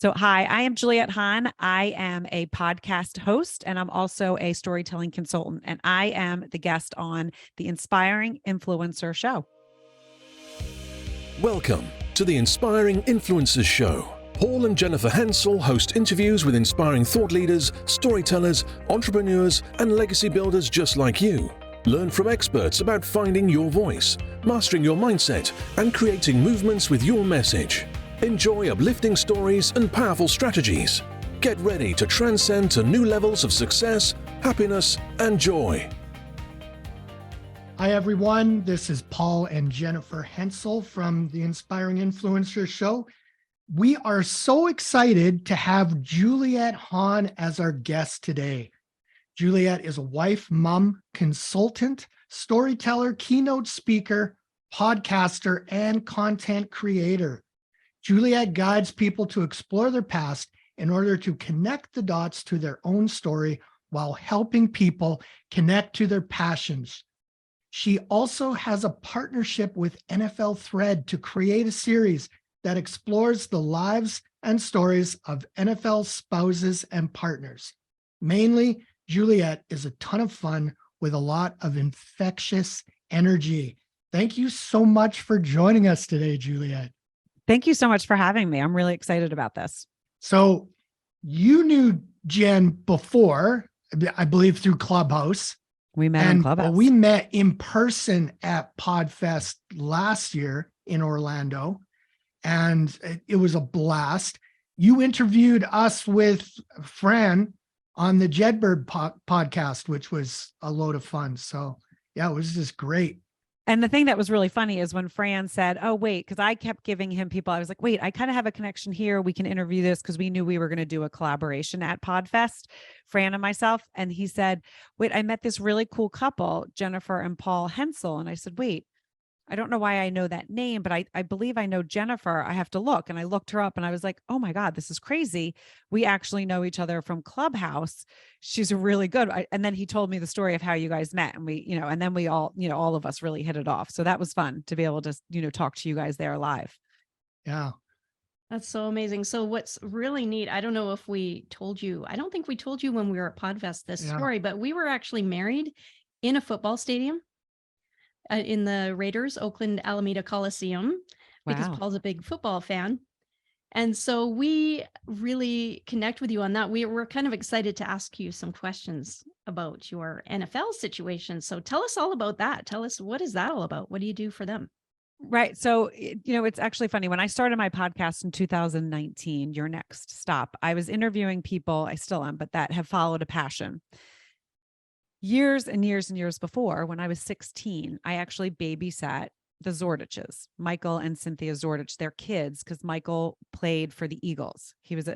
So, hi, I am Juliet Hahn. I am a podcast host and I'm also a storytelling consultant, and I am the guest on the Inspiring Influencer Show. Welcome to the Inspiring Influencers Show. Paul and Jennifer Henczel host interviews with inspiring thought leaders, storytellers, entrepreneurs, and legacy builders just like you. Learn from experts about finding your voice, mastering your mindset, and creating movements with your message. Enjoy uplifting stories and powerful strategies. Get ready to transcend to new levels of success, happiness, and joy. Hi, everyone. This is Paul and Jennifer Henczel from the Inspiring Influencer Show. We are so excited to have Juliet Hahn as our guest today. Juliet is a wife, mom, consultant, storyteller, keynote speaker, podcaster, and content creator. Juliet guides people to explore their past in order to connect the dots to their own story while helping people connect to their passions. She also has a partnership with NFL Thread to create a series that explores the lives and stories of NFL spouses and partners. Mainly, Juliet is a ton of fun with a lot of infectious energy. Thank you so much for joining us today, Juliet. Thank you so much for having me. I'm really excited about this. So you knew Jen before, I believe through Clubhouse. We met on Clubhouse. We met in person at PodFest last year in Orlando, and it was a blast. You interviewed us with Fran on the Jedbird podcast, which was a load of fun. So yeah, it was just great. And the thing that was really funny is when Fran said, oh, wait, because I kept giving him people, I was like, wait, I kind of have a connection here. We can interview this because we knew we were going to do a collaboration at PodFest, Fran and myself. And he said, wait, I met this really cool couple, Jennifer and Paul Henczel. And I said, wait, I don't know why I know that name, but I believe I know Jennifer. I have to look. And I looked her up and I was like, oh my God, this is crazy. We actually know each other from Clubhouse. She's really good. And then he told me the story of how you guys met, and we, and then we all, all of us really hit it off. So that was fun to be able to, talk to you guys there live. Yeah. That's so amazing. So what's really neat, I don't know if we told you, I don't think we told you when we were at PodFest this story, but we were actually married in a football stadium. In the Raiders Oakland Alameda Coliseum, because Paul's a big football fan. And so we really connect with you on that. We're kind of excited to ask you some questions about your NFL situation. So tell us all about that. Tell us, what is that all about? What do you do for them? Right. So, it's actually funny. When I started my podcast in 2019, Your Next Stop, I was interviewing people, I still am, but that have followed a passion. Years and years and years before, when I was 16, I actually babysat the Zordiches, Michael and Cynthia Zordich, their kids, because Michael played for the Eagles. He was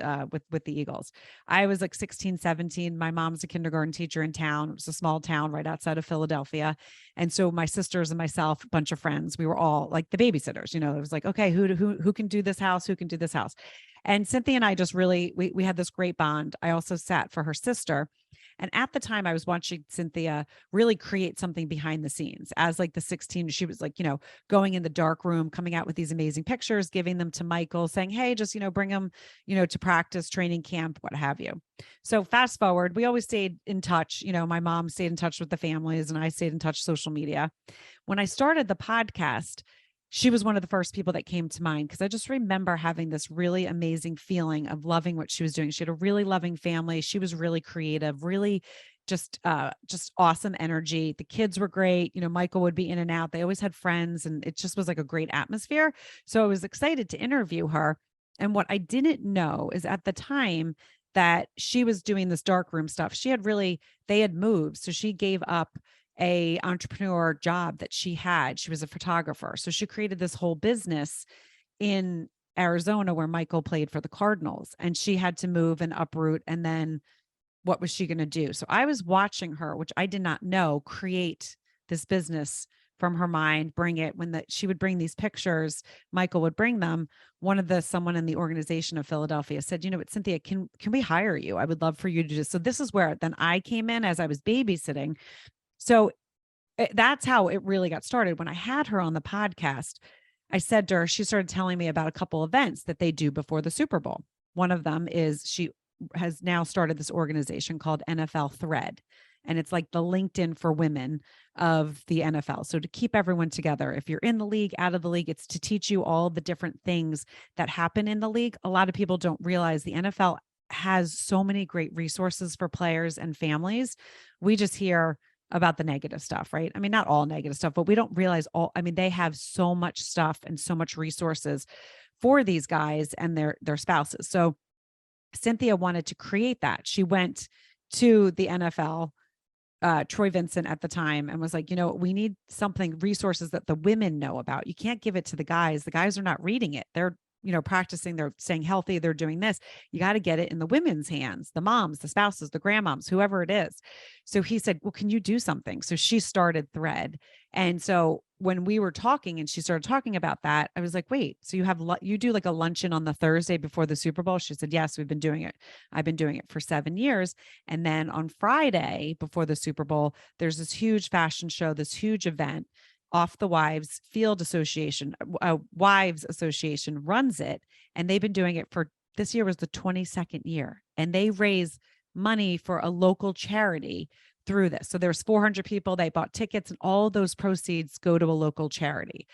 with the Eagles. I was like 16, 17. My mom's a kindergarten teacher in town. It was a small town right outside of Philadelphia. And so my sisters and myself, a bunch of friends, we were all like the babysitters. It was like, okay, who can do this house? Who can do this house? And Cynthia and I just really, we had this great bond. I also sat for her sister. And at the time I was watching Cynthia really create something behind the scenes as like the 16, she was like, going in the dark room, coming out with these amazing pictures, giving them to Michael, saying, hey, just, bring them, to practice, training camp, what have you. So fast forward, we always stayed in touch. My mom stayed in touch with the families and I stayed in touch social media. When I started the podcast, she was one of the first people that came to mind because I just remember having this really amazing feeling of loving what she was doing. She had a really loving family. She was really creative, really just awesome energy. The kids were great. Michael would be in and out. They always had friends and it just was like a great atmosphere. So I was excited to interview her. And what I didn't know is at the time that she was doing this darkroom stuff, they had moved. So she gave up a entrepreneur job that she had. She was a photographer. So she created this whole business in Arizona where Michael played for the Cardinals, and she had to move and uproot. And then what was she going to do? So I was watching her, which I did not know, create this business from her mind, bring it she would bring these pictures, Michael would bring them. Someone in the organization of Philadelphia said, Cynthia, can we hire you? I would love for you to so this is where then I came in as I was babysitting. So that's how it really got started. When I had her on the podcast, I said to her, she started telling me about a couple events that they do before the Super Bowl. One of them is she has now started this organization called NFL Thread. And it's like the LinkedIn for women of the NFL. So to keep everyone together, if you're in the league, out of the league, it's to teach you all the different things that happen in the league. A lot of people don't realize the NFL has so many great resources for players and families. We just hear about the negative stuff, right? I mean, not all negative stuff, but we don't realize they have so much stuff and so much resources for these guys and their spouses. So Cynthia wanted to create that. She went to the NFL, Troy Vincent at the time, and was like, we need resources that the women know about. You can't give it to the guys. The guys are not reading it. They're, practicing, they're staying healthy, they're doing this. You got to get it in the women's hands, the moms, the spouses, the grandmoms, whoever it is. So he said, well, can you do something? So she started Thread. And so when we were talking and she started talking about that, I was like, wait, so you do like a luncheon on the Thursday before the Super Bowl? She said, yes, we've been doing it. I've been doing it for 7 years. And then on Friday before the Super Bowl, there's this huge fashion show, this huge event. Off the Wives Field Association, Wives Association runs it. And they've been doing it for, this year was the 22nd year. And they raise money for a local charity through this. So there's 400 people, they bought tickets, and all those proceeds go to a local charity.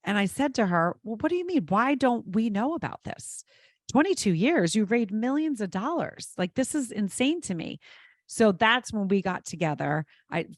And I said to her, well, what do you mean? Why don't we know about this? 22 years, you raised millions of dollars. Like, this is insane to me. So that's when we got together.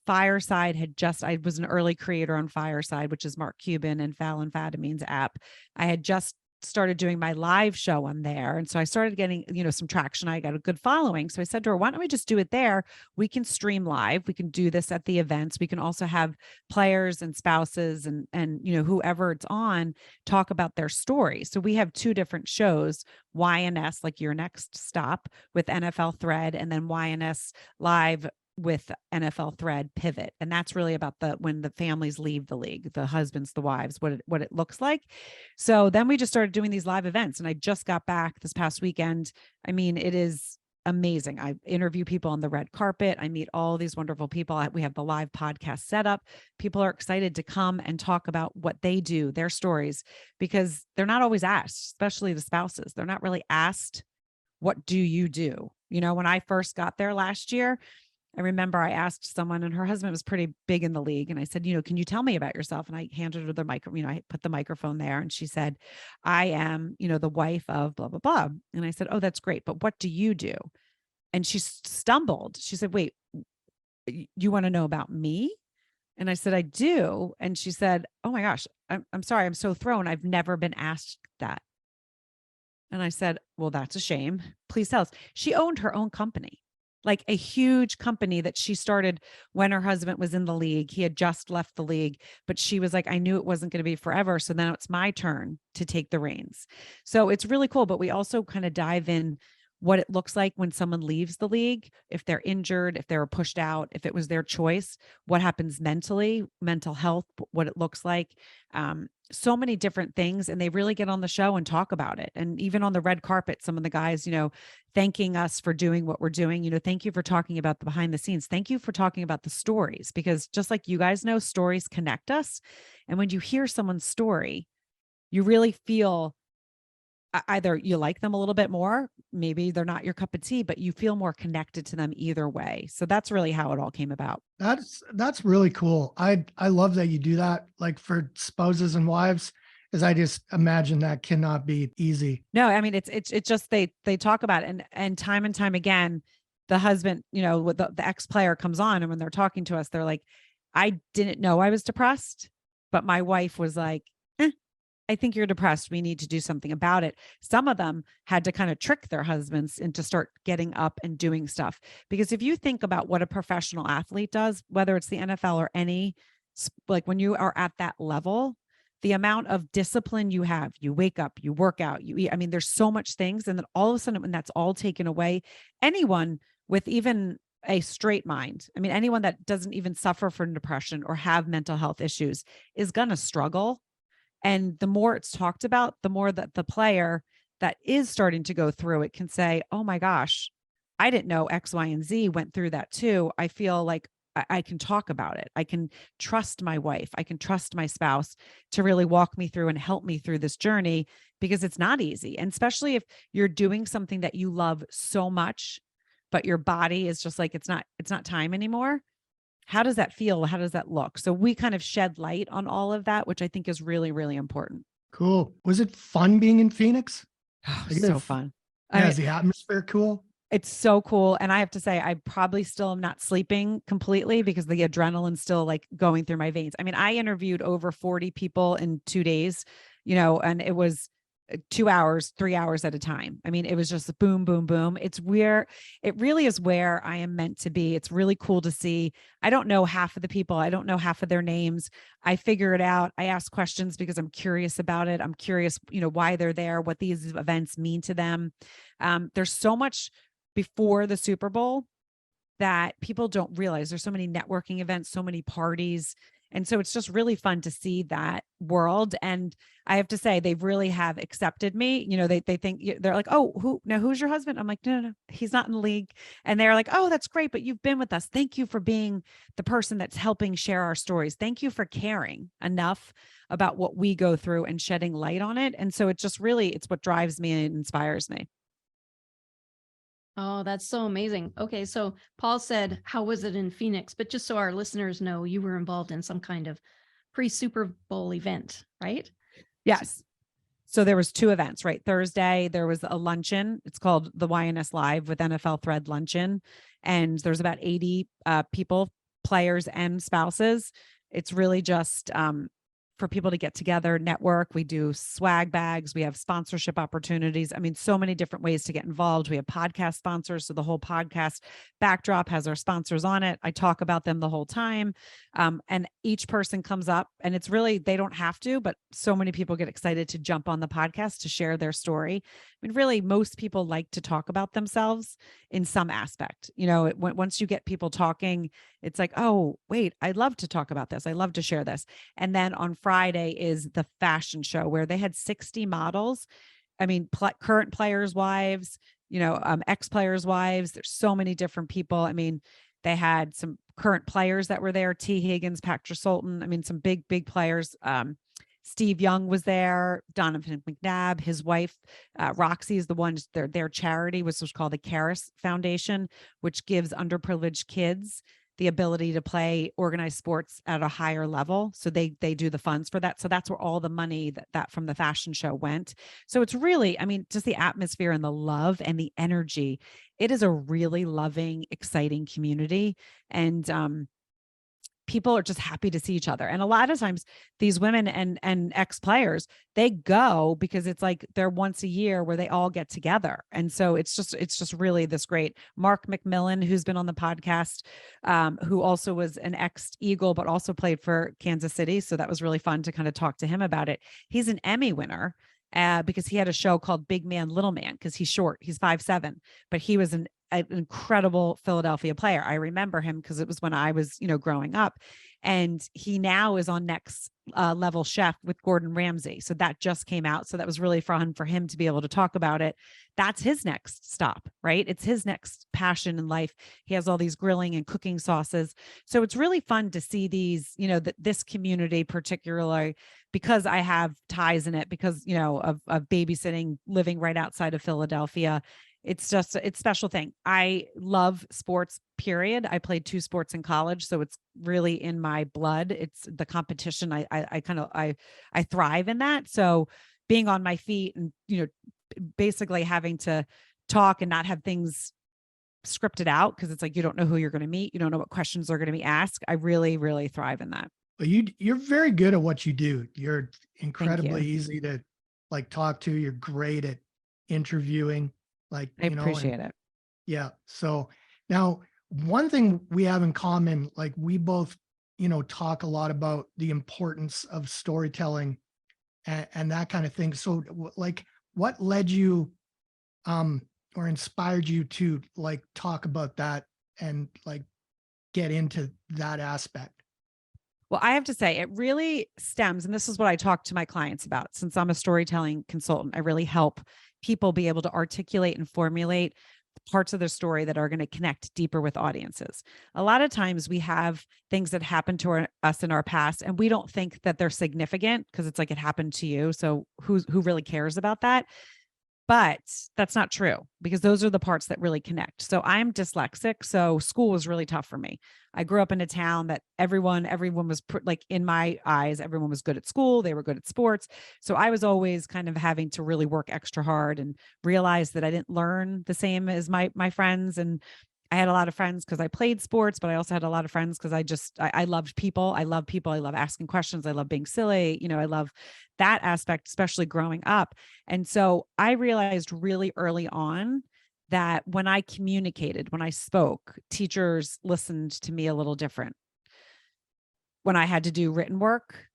Fireside I was an early creator on Fireside, which is Mark Cuban and Fallon Fadimine's app. I had just started doing my live show on there. And so I started getting, some traction. I got a good following. So I said to her, why don't we just do it there? We can stream live. We can do this at the events. We can also have players and spouses and whoever it's on talk about their story. So we have 2 different shows, YNS, like Your Next Stop with NFL Thread, and then YNS Live with NFL Thread Pivot. And that's really about when the families leave the league, the husbands, the wives, what it looks like. So then we just started doing these live events, and I just got back this past weekend. I mean, it is amazing. I interview people on the red carpet. I meet all these wonderful people. We have the live podcast set up. People are excited to come and talk about what they do, their stories, because they're not always asked, especially the spouses. They're not really asked, what do you do? When I first got there last year, I remember I asked someone, and her husband was pretty big in the league. And I said, can you tell me about yourself? And I handed her the microphone, I put the microphone there, and she said, I am, the wife of blah, blah, blah. And I said, oh, that's great. But what do you do? And she stumbled. She said, wait, you want to know about me? And I said, I do. And she said, oh my gosh, I'm sorry. I'm so thrown. I've never been asked that. And I said, well, that's a shame. Please tell us. She owned her own company. Like a huge company that she started when her husband was in the league. He had just left the league, but she was like, I knew it wasn't going to be forever. So then it's my turn to take the reins. So it's really cool. But we also kind of dive in what it looks like when someone leaves the league, if they're injured, if they were pushed out, if it was their choice, what happens mentally, mental health, what it looks like. So many different things. And they really get on the show and talk about it. And even on the red carpet, some of the guys, thanking us for doing what we're doing. Thank you for talking about the behind the scenes. Thank you for talking about the stories, because just like you guys know, stories connect us. And when you hear someone's story, you really feel either you like them a little bit more, maybe they're not your cup of tea, but you feel more connected to them either way. So that's really how it all came about. That's really cool. I love that you do that, like for spouses and wives, as I just imagine that cannot be easy. No, I mean, it's just, they talk about it, and time again, the husband, the ex-player comes on, and when they're talking to us, they're like, I didn't know I was depressed, but my wife was like, I think you're depressed. We need to do something about it. Some of them had to kind of trick their husbands into start getting up and doing stuff. Because if you think about what a professional athlete does, whether it's the NFL or any, like when you are at that level, the amount of discipline you have, you wake up, you work out, you eat. I mean, there's so much things. And then all of a sudden, when that's all taken away, anyone with even a straight mind, I mean, anyone that doesn't even suffer from depression or have mental health issues is going to struggle. And the more it's talked about, the more that the player that is starting to go through it can say, oh my gosh, I didn't know X, Y, and Z went through that too. I feel like I can talk about it. I can trust my wife. I can trust my spouse to really walk me through and help me through this journey, because it's not easy. And especially if you're doing something that you love so much, but your body is just like, it's not time anymore. How does that feel? How does that look? So we kind of shed light on all of that, which I think is really, really important. Cool. Was it fun being in Phoenix? Oh, Like, so fun. Yeah, is the atmosphere cool? It's so cool. And I have to say, I probably still am not sleeping completely because the adrenaline's still like going through my veins. I mean, I interviewed over 40 people in 2 days, and it was 2 hours, 3 hours at a time. I mean, it was just boom, boom, boom. It really is where I am meant to be. It's really cool to see. I don't know half of the people. I don't know half of their names. I figure it out. I ask questions because I'm curious about it. I'm curious, why they're there, what these events mean to them. There's so much before the Super Bowl that people don't realize. There's so many networking events, so many parties. And so it's just really fun to see that world. And I have to say, they really have accepted me. They think, they're like, oh, who's your husband? I'm like, no, he's not in the league. And they're like, oh, that's great. But you've been with us. Thank you for being the person that's helping share our stories. Thank you for caring enough about what we go through and shedding light on it. And so it's what drives me and inspires me. Oh, that's so amazing. Okay. So Paul said, how was it in Phoenix? But just so our listeners know, you were involved in some kind of pre-Super Bowl event, right? Yes. So there was 2 events, right? Thursday, there was a luncheon. It's called the YNS Live with NFL Thread Luncheon. And there's about 80 people, players and spouses. It's really just for people to get together, network. We do swag bags. We have sponsorship opportunities. I mean, so many different ways to get involved. We have podcast sponsors. So the whole podcast backdrop has our sponsors on it. I talk about them the whole time. And each person comes up, and it's really, they don't have to, but so many people get excited to jump on the podcast to share their story. I mean, really, most people like to talk about themselves in some aspect. Once you get people talking, it's like, oh, wait, I love to talk about this. I love to share this. And then on Friday is the fashion show where they had 60 models. I mean, current players' wives, ex-players' wives. There's so many different people. I mean, they had some current players that were there, T. Higgins, Patrick Sultan. I mean, some big, big players. Steve Young was there, Donovan McNabb, his wife, Roxy is the one, their charity, which was called the Caris Foundation, which gives underprivileged kids the ability to play organized sports at a higher level. So they do the funds for that. So that's where all the money that from the fashion show went. So it's really, I mean, just the atmosphere and the love and the energy. It is a really loving, exciting community. And people are just happy to see each other. And a lot of times these women and ex-players, they go because it's like they're once a year where they all get together. And so it's just really this great. Mark McMillan, who's been on the podcast, who also was an ex-Eagle, but also played for Kansas City. So that was really fun to kind of talk to him about it. He's an Emmy winner. Because he had a show called Big Man, Little Man, because he's short, he's 5'7", but he was an incredible Philadelphia player. I remember him because it was when I was, growing up. And he now is on Next Level Chef with Gordon Ramsay. So that just came out. So that was really fun for him to be able to talk about it. That's his next stop, right? It's his next passion in life. He has all these grilling and cooking sauces. So it's really fun to see these, this community particularly, because I have ties in it, because, of babysitting, living right outside of Philadelphia. It's special thing. I love sports, period. I played 2 sports in college, so it's really in my blood. It's the competition. I thrive in that. So being on my feet and, basically having to talk and not have things scripted out, because it's like, you don't know who you're going to meet. You don't know what questions are going to be asked. I really, really thrive in that. But you're very good at what you do. You're incredibly easy to talk to. You're great at interviewing. I appreciate it. Yeah. So now one thing we have in common, we both, talk a lot about the importance of storytelling and that kind of thing. So what led you or inspired you to talk about that and get into that aspect? Well, I have to say, it really stems, and this is what I talk to my clients about. Since I'm a storytelling consultant, I really help people be able to articulate and formulate parts of their story that are going to connect deeper with audiences. A lot of times we have things that happen to us in our past and we don't think that they're significant because it's like it happened to you. So who really cares about that? But that's not true because those are the parts that really connect. So I'm dyslexic. So school was really tough for me. I grew up in a town that everyone was like, in my eyes, everyone was good at school. They were good at sports. So I was always kind of having to really work extra hard and realize that I didn't learn the same as my friends. And I had a lot of friends because I played sports, but I also had a lot of friends because I loved people. I love people. I love asking questions. I love being silly. I love that aspect, especially growing up. And so I realized really early on that when I communicated, when I spoke, teachers listened to me a little different. When I had to do written work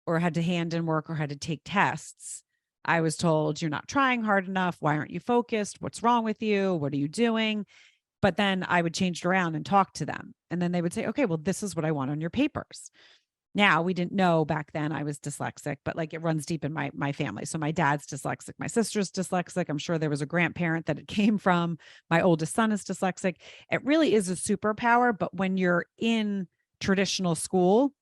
or had to hand in work or had to take tests, I was told, you're not trying hard enough. Why aren't you focused? What's wrong with you? What are you doing? But then I would change it around and talk to them. And then they would say, okay, well, this is what I want on your papers. Now, we didn't know back then I was dyslexic, but like it runs deep in my family. So my dad's dyslexic, my sister's dyslexic. I'm sure there was a grandparent that it came from. My oldest son is dyslexic. It really is a superpower. But when you're in traditional school,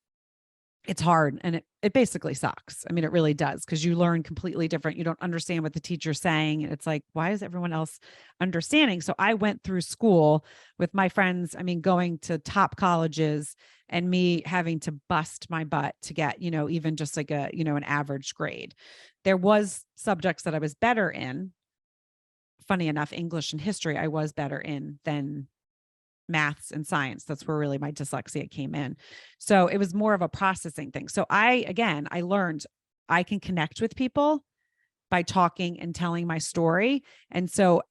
it's hard and it basically sucks. I mean, it really does because you learn completely different. You don't understand what the teacher's saying. And it's like, why is everyone else understanding? So I went through school with my friends, I mean, going to top colleges and me having to bust my butt to get, even just like an average grade. There was subjects that I was better in. Funny enough, English and history, I was better in than maths and science. That's where really my dyslexia came in. So it was more of a processing thing. So I learned I can connect with people by talking and telling my story. And so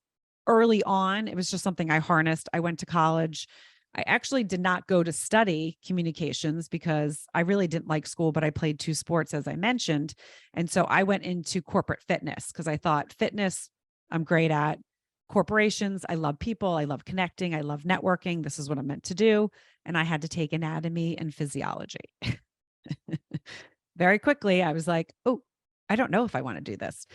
early on, it was just something I harnessed. I went to college. I actually did not go to study communications because I really didn't like school, but I played 2 sports, as I mentioned. And so I went into corporate fitness because I thought fitness, I'm great at. Corporations, I love people, I love connecting, I love networking. This is what I'm meant to do. And I had to take anatomy and physiology. Very quickly, I was like, oh, I don't know if I want to do this.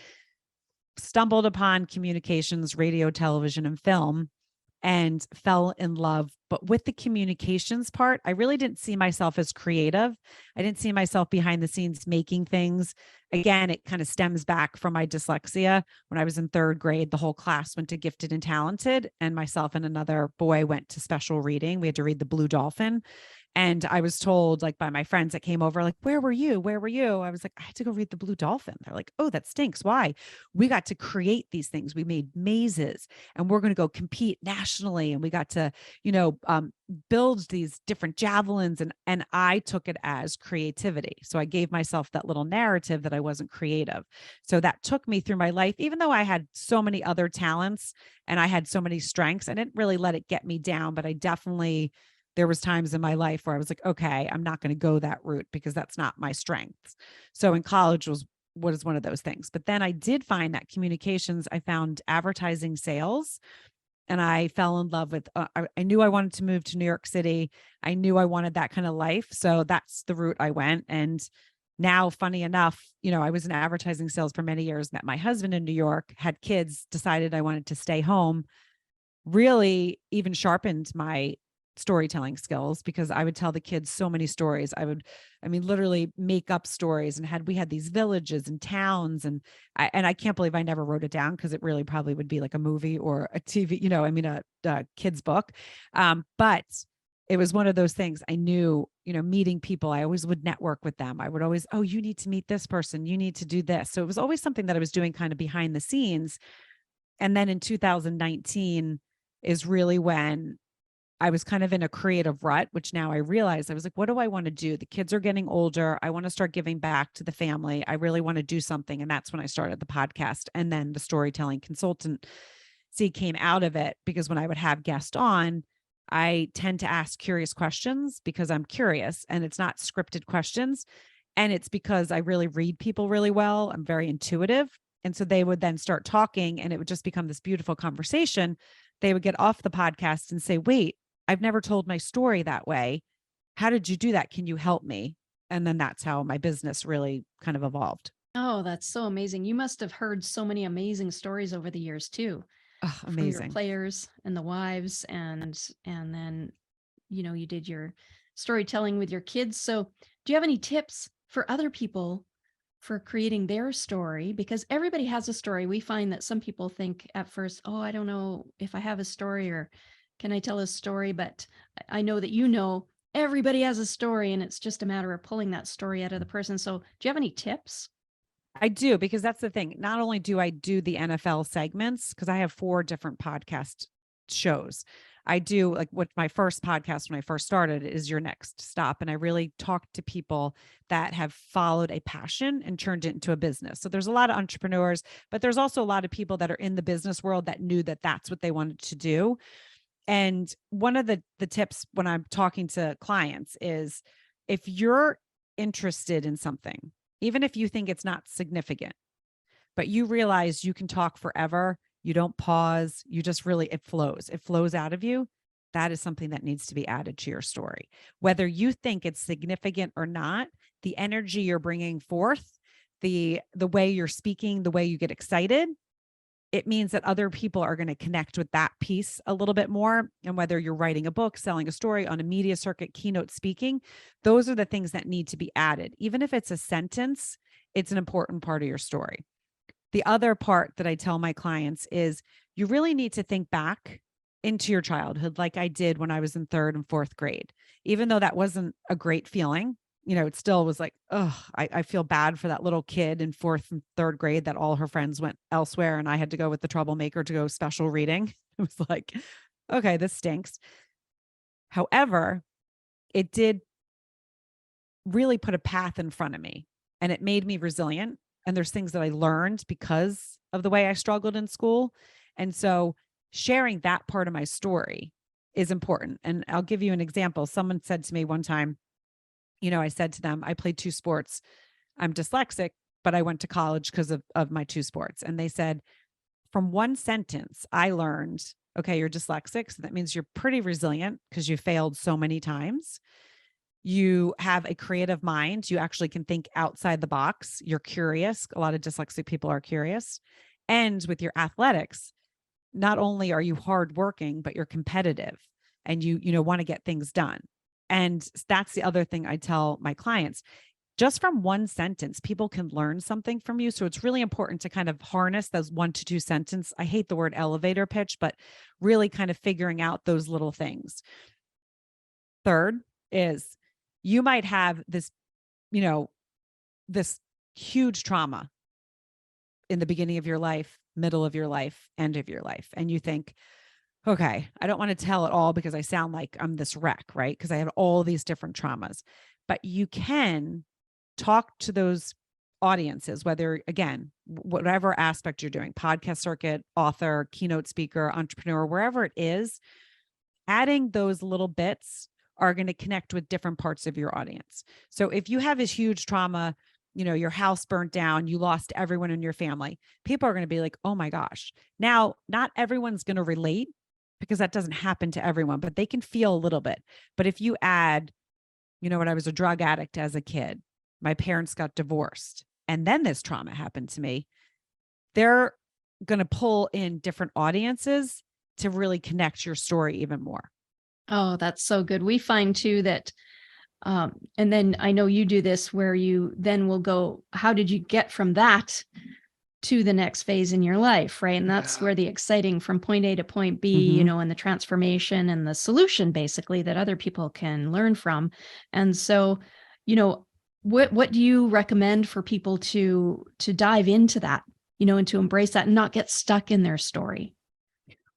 Stumbled upon communications, radio, television, and film, and fell in love. But with the communications part, I really didn't see myself as creative. I didn't see myself behind the scenes making things. Again, it kind of stems back from my dyslexia. When I was in 3rd grade, the whole class went to gifted and talented, and myself and another boy went to special reading. We had to read The Blue Dolphin. And I was told, like, by my friends that came over, like, where were you? Where were you? I was like, I had to go read The Blue Dolphin. They're like, oh, that stinks. Why? We got to create these things. We made mazes and we're going to go compete nationally. And we got to, build these different javelins. And I took it as creativity. So I gave myself that little narrative that I wasn't creative. So that took me through my life, even though I had so many other talents and I had so many strengths. I didn't really let it get me down, but there was times in my life where I was like, okay, I'm not going to go that route because that's not my strengths. So in college was one of those things. But then I did find that communications, I found advertising sales, and I fell in love with, I knew I wanted to move to New York City. I knew I wanted that kind of life. So that's the route I went. And now, funny enough, I was in advertising sales for many years, met my husband in New York, had kids, decided I wanted to stay home, really even sharpened my storytelling skills because I would tell the kids so many stories. Literally make up stories, and we had these villages and towns, and I can't believe I never wrote it down because it really probably would be like a movie or a TV, a kid's book. But it was one of those things I knew, meeting people, I always would network with them. I would always, oh, you need to meet this person. You need to do this. So it was always something that I was doing kind of behind the scenes. And then in 2019 is really when I was kind of in a creative rut, which now I realized I was like, what do I want to do? The kids are getting older. I want to start giving back to the family. I really want to do something. And that's when I started the podcast. And then the storytelling consultancy came out of it because when I would have guests on, I tend to ask curious questions because I'm curious and it's not scripted questions. And it's because I really read people really well. I'm very intuitive. And so they would then start talking and it would just become this beautiful conversation. They would get off the podcast and say, wait, I've never told my story that way. How did you do that? Can you help me? And then that's how my business really kind of evolved. Oh, that's so amazing. You must have heard so many amazing stories over the years too. Oh, from your amazing. players and the wives, and then, you did your storytelling with your kids. So do you have any tips for other people for creating their story? Because everybody has a story. We find that some people think at first, oh, I don't know if I have a story, or can I tell a story? But I know that everybody has a story, and it's just a matter of pulling that story out of the person. So do you have any tips? I do, because that's the thing. Not only do I do the NFL segments, because I have 4 different podcast shows. I do, like, what my first podcast when I first started is Your Next Stop. And I really talk to people that have followed a passion and turned it into a business. So there's a lot of entrepreneurs, but there's also a lot of people that are in the business world that knew that that's what they wanted to do. And one of the tips when I'm talking to clients is, if you're interested in something, even if you think it's not significant, but you realize you can talk forever, you don't pause, you just really, it flows out of you. That is something that needs to be added to your story. Whether you think it's significant or not, the energy you're bringing forth, the way you're speaking, the way you get excited, it means that other people are going to connect with that piece a little bit more. And whether you're writing a book, selling a story, on a media circuit, keynote speaking, those are the things that need to be added. Even if it's a sentence, it's an important part of your story. The other part that I tell my clients is, you really need to think back into your childhood, like I did when I was in 3rd and 4th grade. Even though that wasn't a great feeling, it still was like, oh, I feel bad for that little kid in 4th and 3rd grade that all her friends went elsewhere and I had to go with the troublemaker to go special reading. It was like, okay, this stinks. However, it did really put a path in front of me, and it made me resilient. And there's things that I learned because of the way I struggled in school. And so sharing that part of my story is important. And I'll give you an example. Someone said to me one time, I said to them, I played 2 sports. I'm dyslexic, but I went to college because of my 2 sports. And they said, from one sentence, I learned, okay, you're dyslexic. So that means you're pretty resilient because you failed so many times. You have a creative mind. You actually can think outside the box. You're curious. A lot of dyslexic people are curious. And with your athletics, not only are you hardworking, but you're competitive and you want to get things done. And that's the other thing I tell my clients. Just from one sentence, people can learn something from you. So it's really important to kind of harness those 1 to 2 sentences. I hate the word elevator pitch, but really kind of figuring out those little things. Third is, you might have this, this huge trauma in the beginning of your life, middle of your life, end of your life. And you think, okay, I don't want to tell it all because I sound like I'm this wreck, right? Because I have all these different traumas. But you can talk to those audiences, whether, again, whatever aspect you're doing, podcast circuit, author, keynote speaker, entrepreneur, wherever it is, adding those little bits are going to connect with different parts of your audience. So if you have this huge trauma, your house burnt down, you lost everyone in your family, people are going to be like, oh my gosh. Now, not everyone's going to relate because that doesn't happen to everyone, but they can feel a little bit. But if you add, when I was a drug addict as a kid, my parents got divorced, and then this trauma happened to me, they're going to pull in different audiences to really connect your story even more. Oh, that's so good. We find too that, and then I know you do this where you then will go, how did you get from that to the next phase in your life, right? And that's where the exciting from point A to point B, and the transformation and the solution basically that other people can learn from. And so, what do you recommend for people to dive into that, and to embrace that and not get stuck in their story?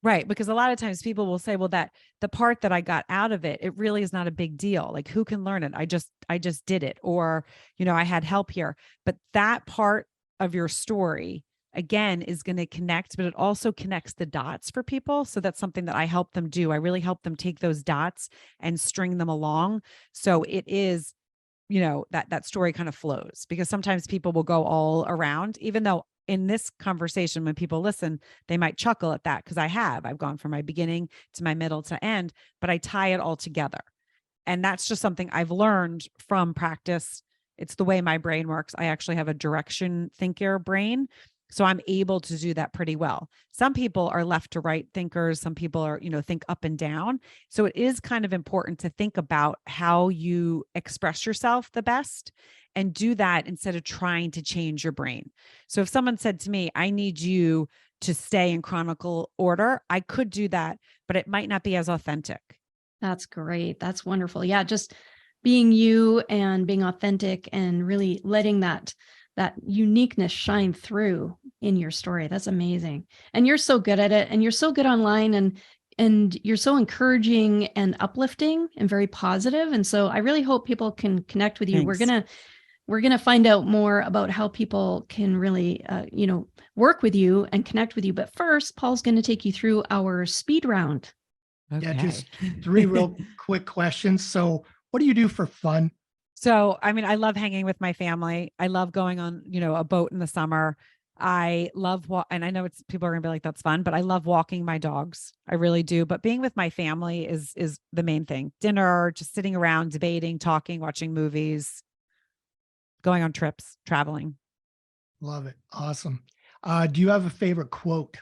Right. Because a lot of times people will say, well, that the part that I got out of it, it really is not a big deal. Like, who can learn it? I just did it. Or, I had help here. But that part of your story, again, is going to connect, but it also connects the dots for people. So that's something that I help them do. I really help them take those dots and string them along. So it is, that story kind of flows, because sometimes people will go all around, even though in this conversation, when people listen, they might chuckle at that, because I've gone from my beginning to my middle to end, but I tie it all together. And that's just something I've learned from practice. It's the way my brain works. I actually have a direction thinker brain. So I'm able to do that pretty well. Some people are left to right thinkers. Some people are, think up and down. So it is kind of important to think about how you express yourself the best and do that instead of trying to change your brain. So if someone said to me, I need you to stay in chronicle order, I could do that, but it might not be as authentic. That's great. That's wonderful. Yeah, just being you and being authentic and really letting that uniqueness shine through in your story. That's amazing. And you're so good at it, and you're so good online, and you're so encouraging and uplifting and very positive. And so I really hope people can connect with you. Thanks. We're going to find out more about how people can really, work with you and connect with you. But first, Paul's going to take you through our speed round. Okay. Yeah, just 3 real quick questions. So what do you do for fun? So, I mean, I love hanging with my family. I love going on, a boat in the summer. I love and I know people are gonna be like, that's fun, but I love walking my dogs. I really do. But being with my family is the main thing. Dinner, just sitting around, debating, talking, watching movies, going on trips, traveling. Love it. Awesome. Do you have a favorite quote?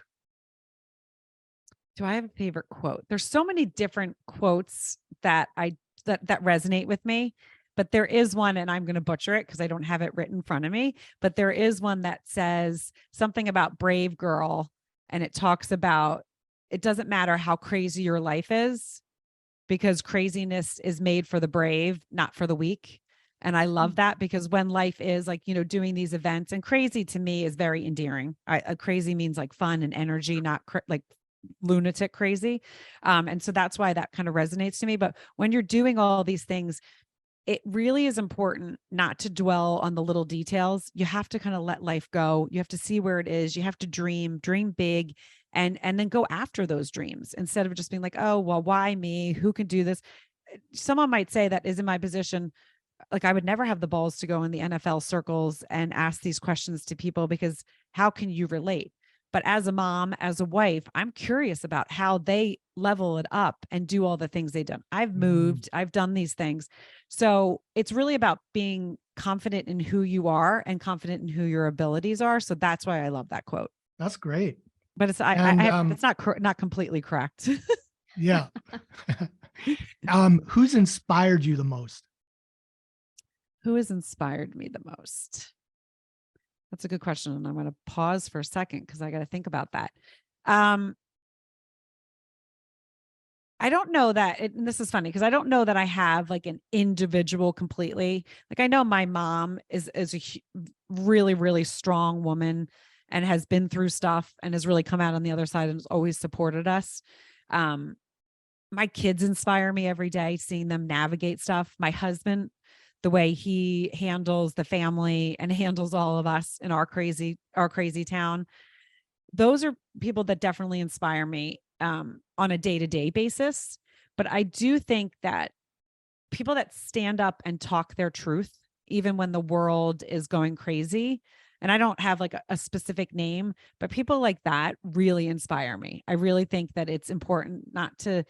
Do I have a favorite quote? There's so many different quotes that that resonate with me, but there is one, and I'm going to butcher it because I don't have it written in front of me, but there is one that says something about brave girl. And it talks about, it doesn't matter how crazy your life is, because craziness is made for the brave, not for the weak. And I love that, because when life is like, doing these events, and crazy to me is very endearing. Crazy means like fun and energy, not like lunatic crazy. And so that's why that kind of resonates to me. But when you're doing all these things, it really is important not to dwell on the little details. You have to kind of let life go. You have to see where it is. You have to dream big, and then go after those dreams instead of just being like, oh, well, why me? Who can do this? Someone might say that is in my position. Like, I would never have the balls to go in the NFL circles and ask these questions to people, because how can you relate? But as a mom, as a wife, I'm curious about how they level it up and do all the things they've done. I've moved, I've done these things. So it's really about being confident in who you are and confident in who your abilities are. So that's why I love that quote. That's great. But it's it's not completely correct. Yeah. Who's inspired you the most? Who has inspired me the most? That's a good question. And I'm going to pause for a second because I got to think about that. I don't know that, and this is funny because I don't know that I have like an individual completely. Like, I know my mom is a really, really strong woman and has been through stuff and has really come out on the other side and has always supported us. My kids inspire me every day, seeing them navigate stuff. My husband, the way he handles the family and handles all of us in our crazy town. Those are people that definitely inspire me on a day-to-day basis. But I do think that people that stand up and talk their truth, even when the world is going crazy, and I don't have like a specific name, but people like that really inspire me. I really think that it's important not to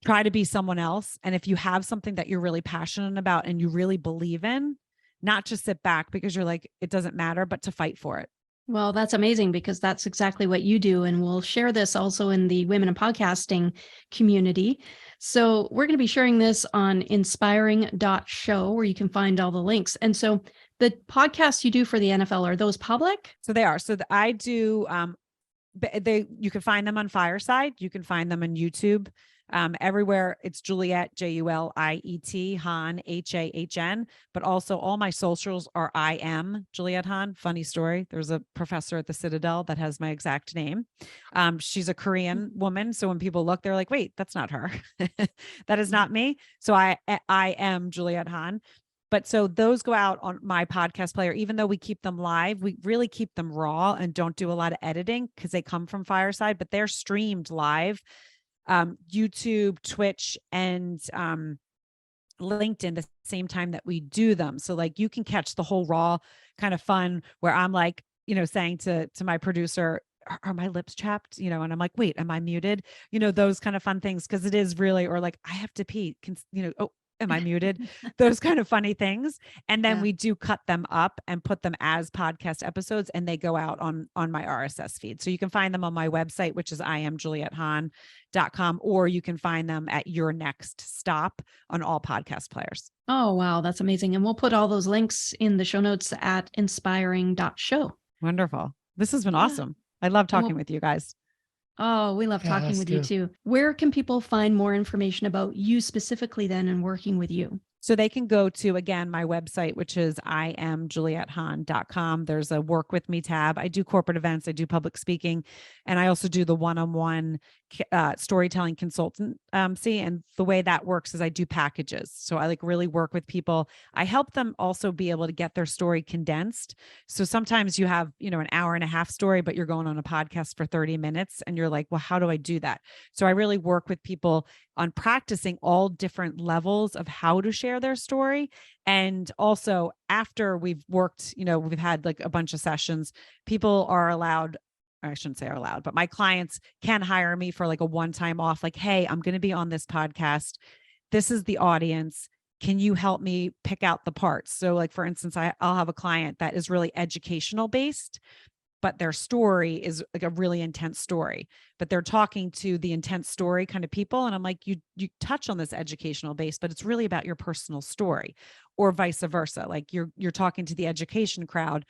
try to be someone else. And if you have something that you're really passionate about and you really believe in, not just sit back because you're like, it doesn't matter, but to fight for it. Well, that's amazing, because that's exactly what you do. And we'll share this also in the Women in Podcasting community. So we're going to be sharing this on inspiring.show, where you can find all the links. And so the podcasts you do for the NFL, are those public? So they are. So I do, you can find them on Fireside. You can find them on YouTube. Everywhere it's Juliet, Juliet Hahn, Hahn, but also all my socials are I am Juliet Hahn. Funny story. There's a professor at the Citadel that has my exact name. She's a Korean woman. So when people look, they're like, wait, that's not her. That is not me. So I am Juliet Hahn. But so those go out on my podcast player. Even though we keep them live, we really keep them raw and don't do a lot of editing because they come from Fireside, but they're streamed live. YouTube, Twitch, and LinkedIn the same time that we do them. So like you can catch the whole raw kind of fun where I'm like, saying to my producer, are my lips chapped? And I'm like, wait, am I muted? Those kind of fun things. Cause it is really, or like, I have to pee. Oh, am I muted? Those kind of funny things. And then Yeah. we do cut them up and put them as podcast episodes, and they go out on my RSS feed. So you can find them on my website, which is IamJulietHahn.com, or you can find them at Your Next Stop on all podcast players. Oh, wow. That's amazing. And we'll put all those links in the show notes at inspiring.show. Wonderful. This has been Yeah. awesome. I love talking we'll- with you guys. Oh, we love Yeah, talking us with you too. Where can people find more information about you specifically then and working with you? So they can go to, again, my website, which is IamJulietHahn.com. There's a work with me tab. I do corporate events. I do public speaking. And I also do the one-on-one storytelling consultancy. And the way that works is I do packages. So I like really work with people. I help them also be able to get their story condensed. So sometimes you have, an hour and a half story, but you're going on a podcast for 30 minutes and you're like, well, how do I do that? So I really work with people on practicing all different levels of how to share their story. And also after we've worked, we've had like a bunch of sessions, people are allowed, or I shouldn't say are allowed, but my clients can hire me for like a one-time off, like, hey, I'm going to be on this podcast. This is the audience. Can you help me pick out the parts? So like, for instance, I'll have a client that is really educational based, but their story is like a really intense story, but they're talking to the intense story kind of people. And I'm like, you touch on this educational base, but it's really about your personal story, or vice versa. Like you're talking to the education crowd.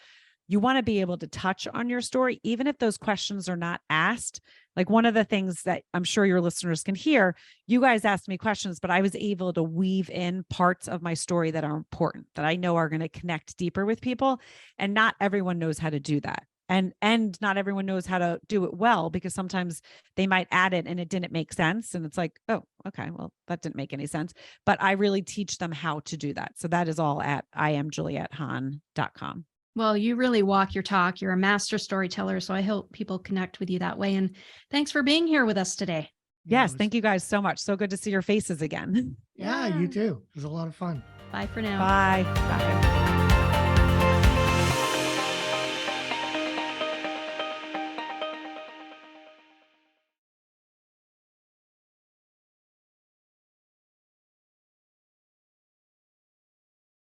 You want to be able to touch on your story, even if those questions are not asked. Like one of the things that I'm sure your listeners can hear, you guys asked me questions, but I was able to weave in parts of my story that are important, that I know are going to connect deeper with people. And not everyone knows how to do that. And not everyone knows how to do it well, because sometimes they might add it and it didn't make sense. And it's like, oh, okay, well, that didn't make any sense. But I really teach them how to do that. So that is all at IamJulietHahn.com. Well, you really walk your talk. You're a master storyteller. So I hope people connect with you that way. And thanks for being here with us today. Yes. Thank you guys so much. So good to see your faces again. Yeah, you too. It was a lot of fun. Bye for now. Bye. Bye.